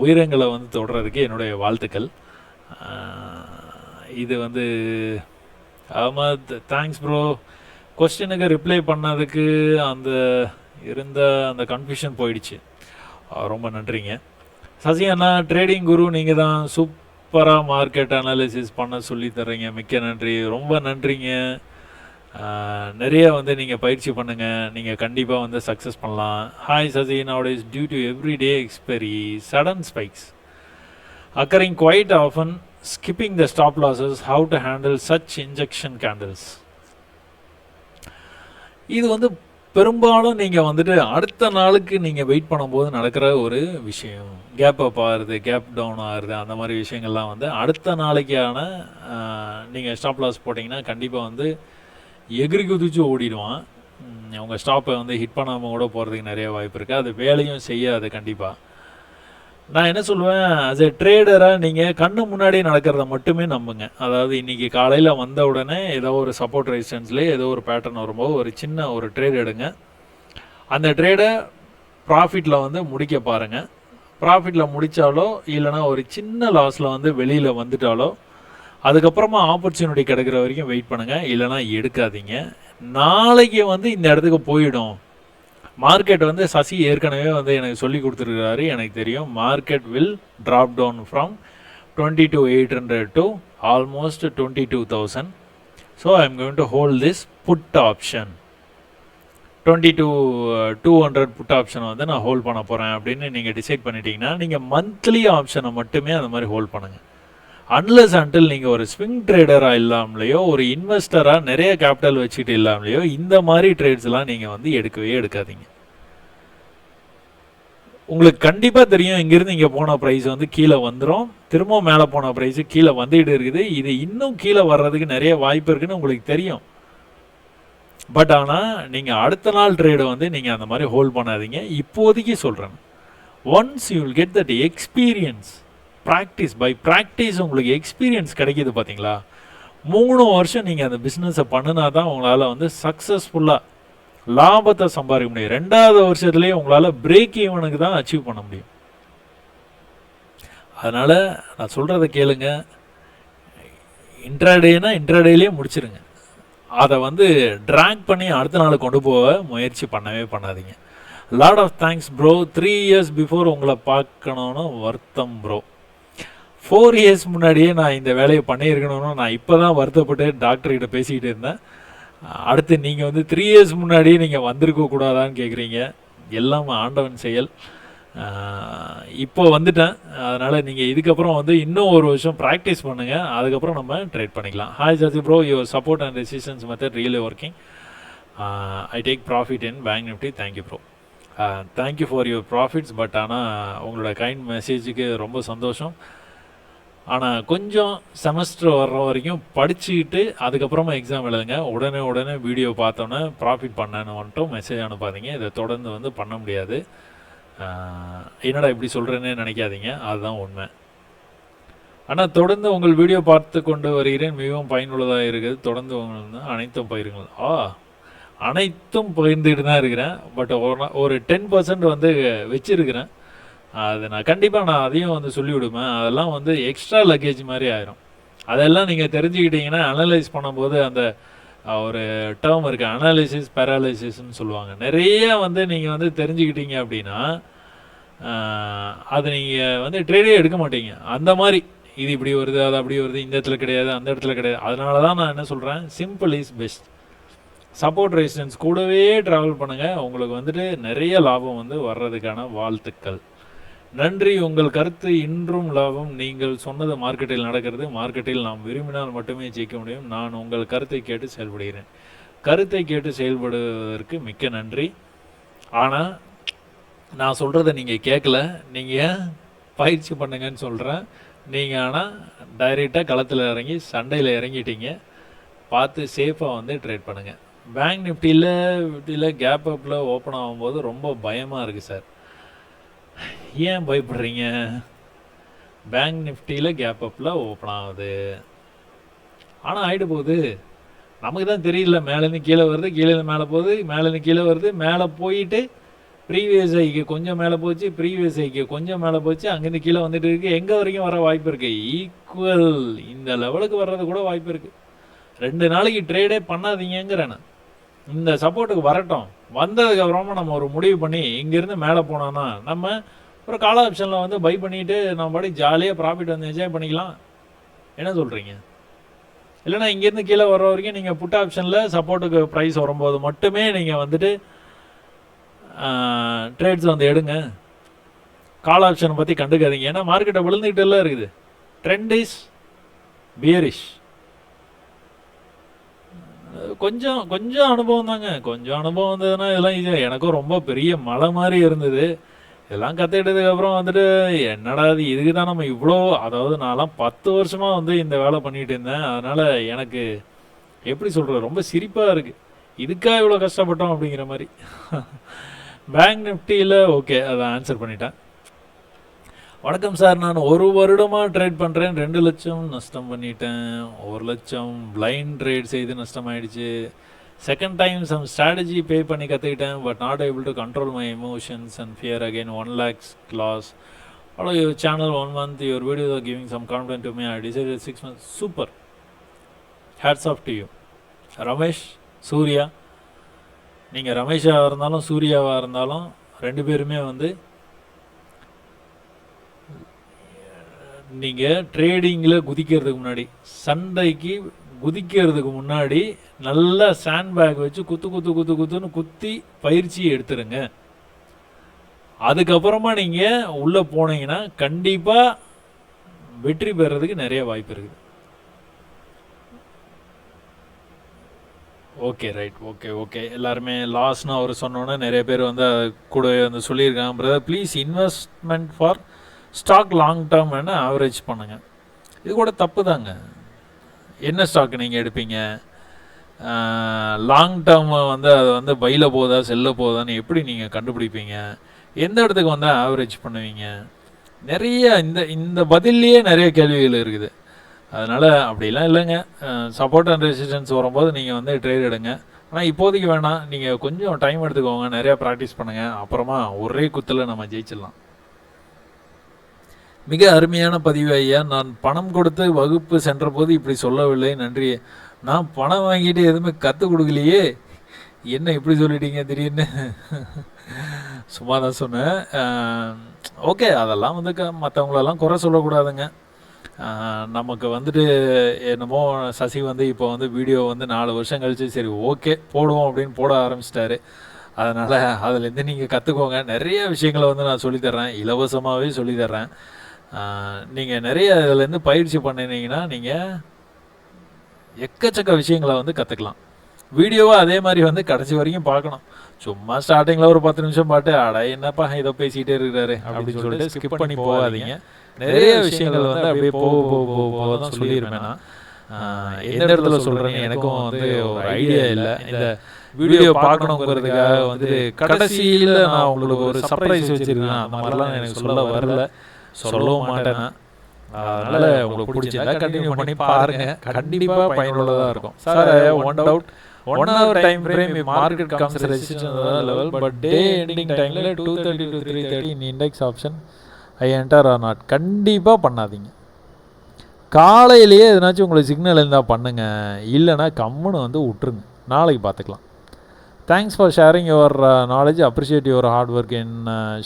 உயரங்களை வந்து தொடுறதுக்கு என்னுடைய வாழ்த்துக்கள். இது வந்து அஹமத், தேங்க்ஸ் ப்ரோ. கொஸ்டினுக்கு ரிப்ளை பண்ணதுக்கு அந்த கன்ஃபியூஷன் போயிடுச்சு. ரொம்ப நன்றிங்க. சசி அண்ணா, ட்ரேடிங் குரு நீங்கள் தான், சூப்பராக மார்க்கெட் அனாலிசிஸ் பண்ண சொல்லி தர்றீங்க. மிக்க நன்றி, ரொம்ப நன்றிங்க. நிறைய வந்து நீங்கள் பயிற்சி பண்ணுங்கள், நீங்கள் கண்டிப்பாக வந்து சக்ஸஸ் பண்ணலாம். Hi Sasi, nowadays due to everyday expiry sudden spikes occurring quite often, skipping the stop losses, how to handle such injection candles? இது வந்து பெரும்பாலும் நீங்கள் வந்துட்டு அடுத்த நாளுக்கு நீங்கள் வெயிட் பண்ணும்போது நடக்கிற ஒரு விஷயம். கேப் அப் ஆகுறது, கேப் டவுன் ஆகுறது, அந்த மாதிரி விஷயங்கள்லாம் வந்து அடுத்த நாளைக்கான நீங்கள் ஸ்டாப் லாஸ் போட்டிங்கன்னா கண்டிப்பாக வந்து எகிரி குதிச்சு ஓடிடுவான். உங்கள் ஸ்டாப்பை வந்து ஹிட் பண்ணாமல் கூட போகிறதுக்கு நிறைய வாய்ப்பு இருக்குது. அது வேலையும் செய்யாது கண்டிப்பாக. நான் என்ன சொல்லுவேன், ஆஸ் எ ட்ரேடராக நீங்கள் கண்ணு முன்னாடி நடக்கிறத மட்டுமே நம்புங்க. அதாவது இன்றைக்கி காலையில் வந்த உடனே ஏதோ ஒரு சப்போர்ட் ரெசிஸ்டன்ஸ்லேயே ஏதோ ஒரு பேட்டர்ன் வரும்போது ஒரு சின்ன ஒரு ட்ரேட் எடுங்க. அந்த ட்ரேடை ப்ராஃபிட்டில் வந்து முடிக்க பாருங்கள். ப்ராஃபிட்டில் முடித்தாலோ இல்லைனா ஒரு சின்ன லாஸில் வந்து வெளியில் வந்துட்டாலோ அதுக்கப்புறமா ஆப்பர்ச்சுனிட்டி கிடைக்கிற வரைக்கும் வெயிட் பண்ணுங்கள், இல்லைனா எடுக்காதீங்க. நாளைக்கு வந்து இந்த இடத்துக்கு போயிடும். மார்க்கெட் வந்து சசி ஏற்கனவே வந்து எனக்கு சொல்லி கொடுத்துருக்காரு, எனக்கு தெரியும். Market will drop down from 22,800 to almost 22,000. So I am going to hold this put option. 22,200 put ஆப்ஷனை வந்து நான் ஹோல்ட் பண்ண போகிறேன் அப்படின்னு நீங்கள் டிசைட் பண்ணிட்டீங்கன்னா நீங்கள் மந்த்லி ஆப்ஷனை மட்டுமே அந்த மாதிரி ஹோல்ட் பண்ணுங்கள். அன்லஸ் அன்டில் நீங்கள் ஒரு ஸ்விங் ட்ரேடராக இல்லாமலையோ ஒரு இன்வெஸ்டராக நிறைய கேபிட்டல் வச்சுட்டு இல்லாமலையோ இந்த மாதிரி ட்ரேட்ஸ்லாம் நீங்கள் வந்து எடுக்கவே எடுக்காதீங்க. உங்களுக்கு கண்டிப்பாக தெரியும், இங்கேருந்து இங்கே போன ப்ரைஸ் வந்து கீழே வந்துடும், திரும்ப மேலே போன ப்ரைஸு கீழே வந்துகிட்டு இருக்குது. இது இன்னும் கீழே வர்றதுக்கு நிறைய வாய்ப்பு இருக்குதுன்னு உங்களுக்கு தெரியும். பட் ஆனால் நீங்கள் அடுத்த நாள் ட்ரேடை வந்து நீங்கள் அந்த மாதிரி ஹோல்ட் பண்ணாதீங்க. இப்போதைக்கு சொல்கிறேன், once you will get that experience, practice by practice உங்களுக்கு எக்ஸ்பீரியன்ஸ் கிடைக்கிது பார்த்தீங்களா. 3 வருஷம் நீங்கள் அந்த பிஸ்னஸை பண்ணினா தான் உங்களால் வந்து சக்ஸஸ்ஃபுல்லாக லாபத்தை சம்பாதிக்க முடியும். 2வது வருஷத்துலேயே உங்களால் பிரேக் ஈவனுக்கு தான் அச்சீவ் பண்ண முடியும். அதனால் நான் சொல்கிறத கேளுங்க. இன்ட்ராடேனா இன்ட்ராடேலேயே முடிச்சிருங்க. அதை வந்து ட்ராக் பண்ணி அடுத்த நாள் கொண்டு போக முயற்சி பண்ணவே பண்ணாதீங்க. Lot of thanks bro. 3 years before உங்களை பார்க்கணுன்னு வருத்தம் ப்ரோ. 4 இயர்ஸ் முன்னாடியே நான் இந்த வேலையை பண்ணியிருக்கணும்னு நான் இப்போ தான் வருத்தப்பட்டு டாக்டர்கிட்ட பேசிக்கிட்டு இருந்தேன். அடுத்து நீங்கள் வந்து 3 இயர்ஸ் முன்னாடியே நீங்கள் வந்திருக்க கூடாதான்னு கேட்குறீங்க. எல்லாம் ஆண்டவன் செயல். இப்போ வந்துட்டேன். அதனால் நீங்கள் இதுக்கப்புறம் வந்து இன்னும் ஒரு வருஷம் ப்ராக்டிஸ் பண்ணுங்கள். அதுக்கப்புறம் நம்ம ட்ரேட் பண்ணிக்கலாம். Hi Sasi bro, your support and resistance method really working. I take profit in Bank Nifty. Thank you bro. Thank you for your profits. But ஆனால் உங்களோட கைண்ட் மெசேஜுக்கு ரொம்ப சந்தோஷம். ஆனால் கொஞ்சம் செமஸ்டர் வர்ற வரைக்கும் படிச்சுக்கிட்டு அதுக்கப்புறமா எக்ஸாம் எழுதுங்க. உடனே வீடியோ பார்த்தோன்னே ப்ராஃபிட் பண்ணேன்னு வந்துட்டும் மெசேஜ் அனுப்பாதீங்க. இதை தொடர்ந்து வந்து பண்ண முடியாது. என்னடா இப்படி சொல்கிறேன்னு நினைக்காதீங்க, அதுதான் உண்மை. ஆனால் தொடர்ந்து உங்கள் வீடியோ பார்த்து கொண்டு வருகிறேன், மிகவும் பயனுள்ளதாக இருக்குது. தொடர்ந்து உங்கள் அனைத்தும் பயிருங்கள். அனைத்தும் பகிர்ந்துக்கிட்டு தான் இருக்கிறேன். பட் ஒரு 10% வந்து வச்சுருக்கிறேன். அது நான் கண்டிப்பாக அதையும் வந்து சொல்லிவிடுவேன். அதெல்லாம் வந்து எக்ஸ்ட்ரா லக்கேஜ் மாதிரி ஆயிரும். அதெல்லாம் நீங்கள் தெரிஞ்சுக்கிட்டீங்கன்னா அனலைஸ் பண்ணும்போது அந்த ஒரு டேர்ம் இருக்குது, அனாலிசிஸ் பேராலிசிஸ்ன்னு சொல்லுவாங்க. நிறைய வந்து நீங்கள் வந்து தெரிஞ்சுக்கிட்டீங்க அப்படின்னா அது நீங்கள் வந்து ட்ரேடே எடுக்க மாட்டீங்க. அந்த மாதிரி இது இப்படி வருது, அது அப்படி வருது, இந்த இடத்துல கிடையாது, அந்த இடத்துல கிடையாது. அதனால தான் நான் என்ன சொல்கிறேன், simple is best. Support resistance கூடவே ட்ராவல் பண்ணுங்கள். உங்களுக்கு வந்துட்டு நிறைய லாபம் வந்து வர்றதுக்கான வாழ்த்துக்கள். நன்றி. உங்கள் கருத்து இன்றும் லாபம். நீங்கள் சொன்னது மார்க்கெட்டில் நடக்கிறது. மார்க்கெட்டில் நாம் விரும்பினால் மட்டுமே ஜெயிக்க முடியும். நான் உங்கள் கருத்தை கேட்டு செயல்படுகிறேன். கருத்தை கேட்டு செயல்படுவதற்கு மிக்க நன்றி. ஆனால் நான் சொல்கிறத நீங்கள் கேட்கல. நீங்கள் பயிற்சி பண்ணுங்கன்னு சொல்கிறேன். நீங்கள் ஆனால் டைரெக்டாக களத்தில் இறங்கி சண்டையில் இறங்கிட்டீங்க. பார்த்து சேஃபாக வந்து ட்ரேட் பண்ணுங்கள். பேங்க் நிஃப்டியில் கேப் அப்பில் ஓப்பன் ஆகும்போது ரொம்ப பயமாக இருக்குது சார். ஏன் பயப்படுறீங்க? பேங்க் நிஃப்டியில் கேப் அப்பில் ஓப்பன் ஆகுது, ஆனால் ஆகிட்டு போகுது. நமக்கு தான் தெரியல. மேலேருந்து கீழே வருது, கீழேருந்து மேலே போகுது, மேலேருந்து கீழே வருது, மேலே போயிட்டு ப்ரீவியஸ் ஐக்கு கொஞ்சம் மேலே போச்சு, ப்ரீவியஸ் ஐக்கு கொஞ்சம் மேலே போச்சு, அங்கேருந்து கீழே வந்துட்டு இருக்குது. எங்கே வரைக்கும் வர வாய்ப்பு இருக்குது? ஈக்குவல் இந்த லெவலுக்கு வர்றது கூட வாய்ப்பு இருக்குது. 2 நாளைக்கு ட்ரேடே பண்ணாதீங்கிறேன். இந்த சப்போர்ட்டுக்கு வரட்டும். வந்ததுக்கப்புறமா நம்ம ஒரு முடிவு பண்ணி இங்கேருந்து மேலே போனோன்னா நம்ம ஒரு கால் ஆப்ஷனில் வந்து பை பண்ணிவிட்டு நம்ம பாடி ஜாலியாக ப்ராஃபிட் வந்து என்ஜாய் பண்ணிக்கலாம். என்ன சொல்கிறீங்க? இல்லைனா இங்கேருந்து கீழே வர வரைக்கும் நீங்கள் புட் ஆப்ஷனில் சப்போர்ட்டுக்கு ப்ரைஸ் வரும்போது மட்டுமே நீங்கள் வந்துட்டு ட்ரேட்ஸ் வந்து எடுங்க. கால் ஆப்ஷனை பற்றி கண்டுக்காதீங்க. ஏன்னா மார்க்கெட்டை விழுந்துக்கிட்டு எல்லாம் இருக்குது. Trend is bearish. கொஞ்சம் அனுபவம் தாங்க. கொஞ்சம் அனுபவம் வந்ததுன்னா இதெல்லாம் ஈஸியாக. எனக்கும் ரொம்ப பெரிய மலை மாதிரி இருந்தது. இதெல்லாம் கற்றுக்கிட்டதுக்கப்புறம் வந்துட்டு என்னடா இதுக்கு தான் நம்ம இவ்வளோ, அதாவது நான்லாம் 10 வருஷமாக வந்து இந்த வேலை பண்ணிகிட்டு இருந்தேன். அதனால் எனக்கு எப்படி சொல்கிறது, ரொம்ப சிரிப்பாக இருக்குது. இதுக்காக இவ்வளோ கஷ்டப்பட்டோம் அப்படிங்கிற மாதிரி. பேங்க் நிஃப்டியில் ஓகே, அதை ஆன்சர் பண்ணிட்டேன். வணக்கம் சார், நான் 1 வருடமாக ட்ரேட் பண்ணுறேன். 2 லட்சம் நஷ்டம் பண்ணிட்டேன். 1 லட்சம் பிளைண்ட் ட்ரேட் செய்து நஷ்டம் ஆகிடுச்சு. Second time some strategy pay பண்ணி கற்றுக்கிட்டேன். But not able to control my emotions and fear again. 1 lakhs loss. Follow your channel 1 month. Your videos are giving some confidence to me. I decided 6 months. Super. Hats off to you. Ramesh, Surya. நீங்கள் ரமேஷாக இருந்தாலும் சூர்யாவாக இருந்தாலும் 2 பேருமே வந்து நீங்கள் ட்ரேடிங்கில் குதிக்கிறதுக்கு முன்னாடி, சண்டைக்கு குதிக்கிறதுக்கு முன்னாடி நல்லா சாண்ட் பேக் வச்சு குத்துன்னு குத்தி பயிற்சி எடுத்துருங்க. அதுக்கப்புறமா நீங்கள் உள்ளே போனீங்கன்னா கண்டிப்பாக வெற்றி பெறதுக்கு நிறைய வாய்ப்பு இருக்குது. ஓகே ரைட், ஓகே எல்லாருமே லாஸ்ன்னு அவர் சொன்னோன்னே நிறைய பேர் வந்து கூட வந்து சொல்லியிருக்காங்க, brother please investment for stock long term என்ன ஆவரேஜ் பண்ணுங்கள். இது கூட தப்பு தாங்க. என்ன ஸ்டாக் நீங்கள் எடுப்பீங்க? லாங் டேர்ம் வந்து அது வந்து பையில் போதா செல்ல போதான்னு எப்படி நீங்கள் கண்டுபிடிப்பீங்க? எந்த இடத்துக்கு வந்து ஆவரேஜ் பண்ணுவீங்க? நிறைய இந்த பதில்லையே நிறைய கேள்விகள் இருக்குது. அதனால் அப்படிலாம் இல்லைங்க. சப்போர்ட் அண்ட் ரெசிஸ்டன்ஸ் வரும்போது நீங்கள் வந்து ட்ரேட் எடுங்க. ஆனால் இப்போதைக்கு வேணாம். நீங்கள் கொஞ்சம் டைம் எடுத்துக்கோங்க, நிறையா ப்ராக்டிஸ் பண்ணுங்கள். அப்புறமா ஒரே குத்தில் நம்ம ஜெயிச்சிடலாம். மிக அருமையான பதிவு ஐயா. நான் பணம் கொடுத்து வகுப்பு சென்ற போது இப்படி சொல்லவில்லை, நன்றி. நான் பணம் வாங்கிட்டு எதுவுமே கற்றுக் கொடுக்கலையே, என்ன இப்படி சொல்லிட்டீங்க திடீர்னு? சும்மா தான் சொன்னேன். ஓகே, அதெல்லாம் வந்து மற்றவங்களெல்லாம் குறை சொல்லக்கூடாதுங்க. நமக்கு வந்துட்டு என்னமோ சசி வந்து இப்போ வந்து வீடியோ வந்து 4 வருஷம் கழிச்சு சரி ஓகே போடுவோம் அப்படின்னு போட ஆரம்பிச்சிட்டாரு. அதனால் அதுலேருந்து நீங்கள் கற்றுக்கோங்க. நிறைய விஷயங்களை வந்து நான் சொல்லித்தர்றேன், இலவசமாகவே சொல்லித்தர்றேன். நீங்கள் நிறைய இதுலேருந்து பயிற்சி பண்ணினீங்கன்னா நீங்கள் எக்கச்சக்க விஷயங்களை வந்து கற்றுக்கலாம். வீடியோவை அதே மாதிரி வந்து கடைசி வரைக்கும் பார்க்கணும். சும்மா ஸ்டார்டிங்கில் ஒரு 10 நிமிஷம் பாட்டு அட என்னப்பா இதை பேசிகிட்டே இருக்கிறாரு அப்படின்னு சொல்லிட்டு ஸ்கிப் பண்ணி போகாதீங்க. நிறைய விஷயங்கள் வந்து அப்படியே போக போக போக போக தான் சொல்லியிருப்பேன் நான். எந்த இடத்துல சொல்கிறேன்னு எனக்கும் வந்து ஒரு ஐடியா இல்லை. இந்த வீடியோ பார்க்கணுங்கிறதுக்காக வந்து கடைசியில் நான் உங்களுக்கு ஒரு சர்ப்ரைஸ் வச்சுருக்கேன். அந்த மாதிரிலாம் எனக்கு சொல்ல வரல, சொல்லவும் மாட்டேன். அதனால் உங்களுக்கு பிடிச்சிருந்தா கண்டினியூ பண்ணி பாருங்கள், கண்டிப்பாக பயனுள்ளதாக இருக்கும். Sir one doubt, 1 hour time frame if market comes resistance level but day ending time 2:30 to 3:30 in index option I enter or not. கண்டிப்பாக பண்ணாதீங்க. காலையிலேயே எதனாச்சும் உங்களுக்கு சிக்னல் இருந்தால் பண்ணுங்க, இல்லைனா கம்முன்னு வந்து விட்டுருங்க, நாளைக்கு பார்த்துக்கலாம். Thanks for sharing your knowledge, appreciate your hard work in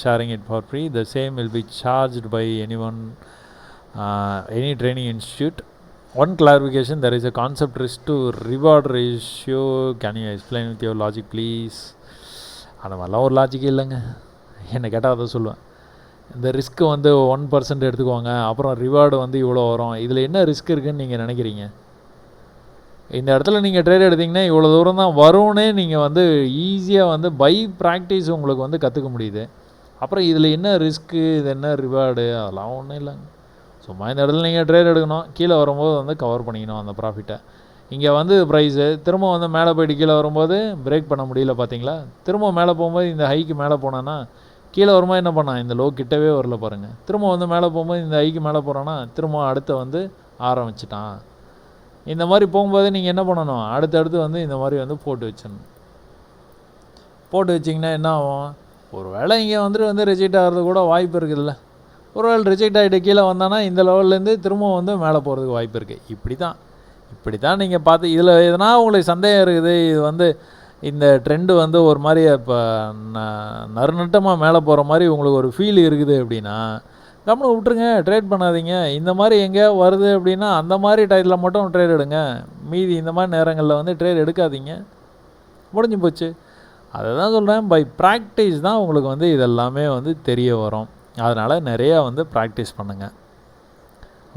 sharing it for free. The same will be charged by any training institute. One clarification, there is a concept risk to reward ratio. Can you explain with your logic please? அந்த மாதிரிலாம் ஒரு லாஜிக்கே இல்லைங்க. என்னை கேட்டால் அதை சொல்லுவேன். இந்த risk வந்து 1% எடுத்துக்குவாங்க, அப்புறம் ரிவார்டு வந்து இவ்வளோ வரும். இதில் என்ன ரிஸ்க் இருக்குதுன்னு நீங்கள் நினைக்கிறீங்க? இந்த இடத்துல நீங்கள் ட்ரேட் எடுத்திங்கன்னா இவ்வளோ தூரம் தான் வரும்னே நீங்கள் வந்து ஈஸியாக வந்து பை ப்ராக்டிஸ் உங்களுக்கு வந்து கற்றுக்க முடியுது. அப்புறம் இதில் என்ன ரிஸ்க்கு, இது என்ன ரிவார்டு, அதெல்லாம் ஒன்றும் இல்லைங்க. சும்மா இந்த இடத்துல நீங்கள் ட்ரேட் எடுக்கணும், கீழே வரும்போது வந்து கவர் பண்ணிக்கணும் அந்த ப்ராஃபிட்டை. இங்கே வந்து ப்ரைஸு திரும்ப வந்து மேலே போய்ட்டு கீழே வரும்போது பிரேக் பண்ண முடியல பார்த்தீங்களா? திரும்ப மேலே போகும்போது இந்த ஹைக்கு மேலே போனான்னா கீழே வரும்போது என்ன பண்ணான், இந்த லோ கிட்டவே வரல பாருங்கள். திரும்ப வந்து மேலே போகும்போது இந்த ஹைக்கு மேலே போகிறான்னா திரும்ப அடுத்த வந்து ஆரம்பிச்சிட்டான். இந்த மாதிரி போகும்போது நீங்கள் என்ன பண்ணணும், அடுத்தடுத்து வந்து இந்த மாதிரி வந்து போட்டு வச்சிடணும். போட்டு வச்சிங்கன்னா என்ன ஆகும், ஒரு வேளை இங்கே வந்துட்டு ரிஜெக்ட் ஆகிறது கூட வாய்ப்பு இருக்குதுல்ல. ஒரு வேளை ரிஜெக்ட் ஆகிட்டு கீழே வந்தானா இந்த லெவல்லேருந்து திரும்ப வந்து மேலே போகிறதுக்கு வாய்ப்பு இருக்குது. இப்படி தான் நீங்கள் பார்த்து இதில் எதனா உங்களுக்கு சந்தேகம் இருக்குது, இது வந்து இந்த ட்ரெண்டு வந்து ஒரு மாதிரி இப்போ நறுநட்டமாக மேலே போகிற மாதிரி உங்களுக்கு ஒரு ஃபீல் இருக்குது அப்படின்னா கம்முன்னு விட்டுருங்க, ட்ரேட் பண்ணாதீங்க. இந்த மாதிரி எங்கேயா வருது அப்படின்னா அந்த மாதிரி டயத்தில் மட்டும் ட்ரேட் எடுங்க, மீதி இந்த மாதிரி நேரங்களில் வந்து ட்ரேட் எடுக்காதீங்க, முடிஞ்சு போச்சு. அதை தான் சொல்கிறேன், பை ப்ராக்டிஸ் தான் உங்களுக்கு வந்து இதெல்லாமே வந்து தெரிய வரும். அதனால் நிறையா வந்து ப்ராக்டிஸ் பண்ணுங்கள்.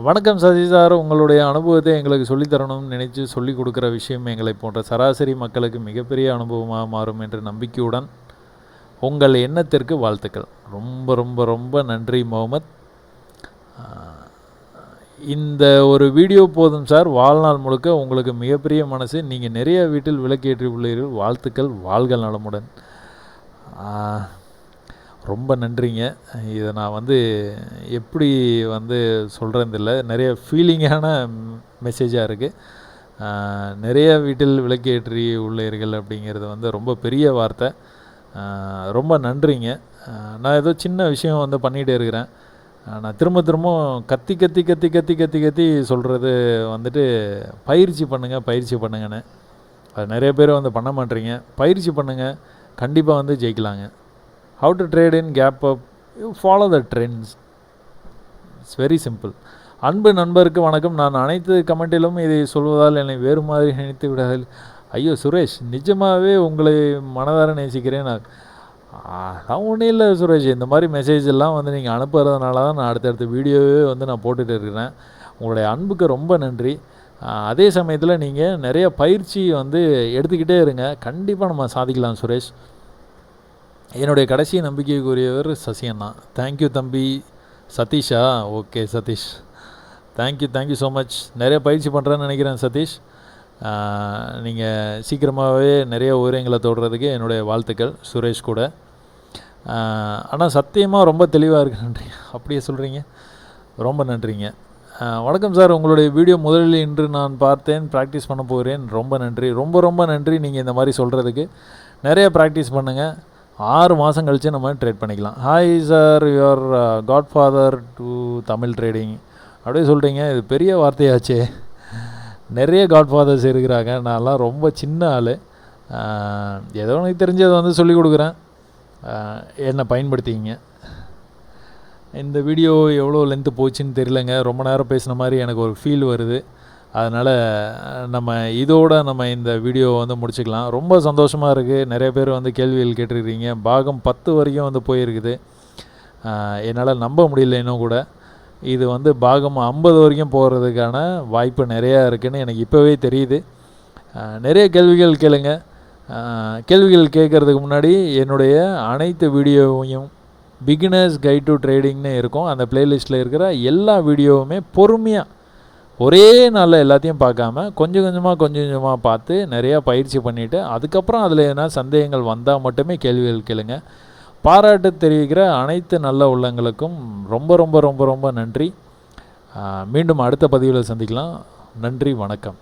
வணக்கம் சதீஷ் சார், உங்களுடைய அனுபவத்தை எங்களுக்கு சொல்லித்தரணும்னு நினச்சி சொல்லிக் கொடுக்குற விஷயம் எங்களை போன்ற சராசரி மக்களுக்கு மிகப்பெரிய அனுபவமாக மாறும் என்ற நம்பிக்கையுடன் உங்கள் எண்ணத்திற்கு வாழ்த்துக்கள். ரொம்ப ரொம்ப ரொம்ப நன்றி முகமத். இந்த ஒரு வீடியோ போதும் சார், வாழ்நாள் முழுக்க உங்களுக்கு மிகப்பெரிய மனசு, நீங்கள் நிறைய வீட்டில் விளக்கேற்றி உள்ளீர்கள். வாழ்த்துக்கள், வாழ்க நலமுடன். ரொம்ப நன்றிங்க. இதை நான் வந்து எப்படி வந்து சொல்கிறேன்னு தெரியல, நிறைய ஃபீலிங்கான மெசேஜாக இருக்குது. நிறைய வீட்டில் விளக்கேற்றி உள்ளீர்கள் அப்படிங்கிறது வந்து ரொம்ப பெரிய வார்த்தை. ரொம்ப நன்றிங்க. நான் ஏதோ சின்ன விஷயம் வந்து பண்ணிகிட்டே இருக்கிறேன். நான் திரும்ப கத்தி கத்தி கத்தி கத்தி கத்தி கத்தி சொல்கிறது வந்துட்டு பயிற்சி பண்ணுங்கன்னு. அது நிறைய பேர் வந்து பண்ண மாட்டேறீங்க. பயிற்சி பண்ணுங்கள், கண்டிப்பாக வந்து ஜெயிக்கலாங்க. How to trade in gap up? You follow the trends. It's very simple. அன்பு நண்பருக்கு வணக்கம். நான் அனைத்து கமெண்டிலும் இதை சொல்வதால் என்னை வேறு மாதிரி நினைத்து விடாதீர்கள். ஐயோ சுரேஷ், நிஜமாகவே உங்களை மனதார நேசிக்கிறேன். நான் ஒன்றும் இல்லை சுரேஷ், இந்த மாதிரி மெசேஜ் எல்லாம் வந்து நீங்கள் அனுப்புறதுனால தான் நான் அடுத்தடுத்த வீடியோவே வந்து நான் போட்டுகிட்டு இருக்கிறேன். உங்களுடைய அன்புக்கு ரொம்ப நன்றி. அதே சமயத்தில் நீங்கள் நிறைய பயிற்சி வந்து எடுத்துக்கிட்டே இருங்க, கண்டிப்பாக நம்ம சாதிக்கலாம் சுரேஷ். என்னுடைய கடைசி நம்பிக்கைக்குரியவர் சசி அண்ணா. தேங்க்யூ தம்பி. சதீஷா? Okay Satish, thank you so much. நிறைய பயிற்சி பண்ணுறேன்னு நினைக்கிறேன் சதீஷ். நீங்கள் சீக்கிரமாகவே நிறைய உயரங்களை தொடுறதுக்கு என்னுடைய வாழ்த்துக்கள். சுரேஷ் கூட. ஆனால் சத்தியமாக ரொம்ப தெளிவாக இருக்கு. நன்றி. அப்படியே சொல்கிறீங்க, ரொம்ப நன்றிங்க. வணக்கம் சார், உங்களுடைய வீடியோ முதலில் இன்று நான் பார்த்தேன், ப்ராக்டிஸ் பண்ண போகிறேன். ரொம்ப நன்றி, ரொம்ப ரொம்ப நன்றி. நீங்கள் இந்த மாதிரி சொல்கிறதுக்கு நிறைய ப்ராக்டிஸ் பண்ணுங்கள். 6 மாதம் கழித்து நம்ம ட்ரேட் பண்ணிக்கலாம். Hi sir, your Godfather to Tamil trading அப்படியே சொல்கிறீங்க. இது பெரிய வார்த்தையாச்சே. நிறைய காட்ஃபாதர்ஸ் இருக்கிறாங்க, நான்லாம் ரொம்ப சின்ன ஆள். ஏதோ எனக்கு தெரிஞ்சதை வந்து சொல்லிக் கொடுக்குறேன், என்னை பயன்படுத்திங்க. இந்த வீடியோ எவ்வளோ லென்த்து போச்சுன்னு தெரியலங்க, ரொம்ப நேரம் பேசின மாதிரி எனக்கு ஒரு ஃபீல் வருது. அதனால் நம்ம இதோட நம்ம இந்த வீடியோவை வந்து முடிச்சுக்கலாம். ரொம்ப சந்தோஷமாக இருக்குது. நிறைய பேர் வந்து கேள்விகள் கேட்டிருக்கிறீங்க. பாகம் 10 வரைக்கும் வந்து போயிருக்குது. என்னால் நம்ப முடியல இன்னும் கூட. இது வந்து பாகம் 50 வரைக்கும் போகிறதுக்கான வாய்ப்பு நிறையா இருக்குதுன்னு எனக்கு இப்போவே தெரியுது. நிறைய கேள்விகள் கேளுங்க. கேள்விகள் கேட்குறதுக்கு முன்னாடி என்னுடைய அனைத்து வீடியோவையும் பிகினர்ஸ் கைட் டு ட்ரேடிங்னு இருக்கும். அந்த ப்ளேலிஸ்ட்டில் இருக்கிற எல்லா வீடியோவுமே பொறுமையாக ஒரே நாளில் எல்லாத்தையும் பார்க்காம கொஞ்சம் கொஞ்சமாக பார்த்து நிறையா பயிற்சி பண்ணிவிட்டு அதுக்கப்புறம் அதில் எதனா சந்தேகங்கள் வந்தால் மட்டுமே கேள்விகள் கேளுங்க. பாராட்டு தெரிவிக்கிற அனைத்து நல்ல உள்ளங்களுக்கும் ரொம்ப ரொம்ப ரொம்ப ரொம்ப நன்றி. மீண்டும் அடுத்த பதிவில் சந்திக்கலாம். நன்றி, வணக்கம்.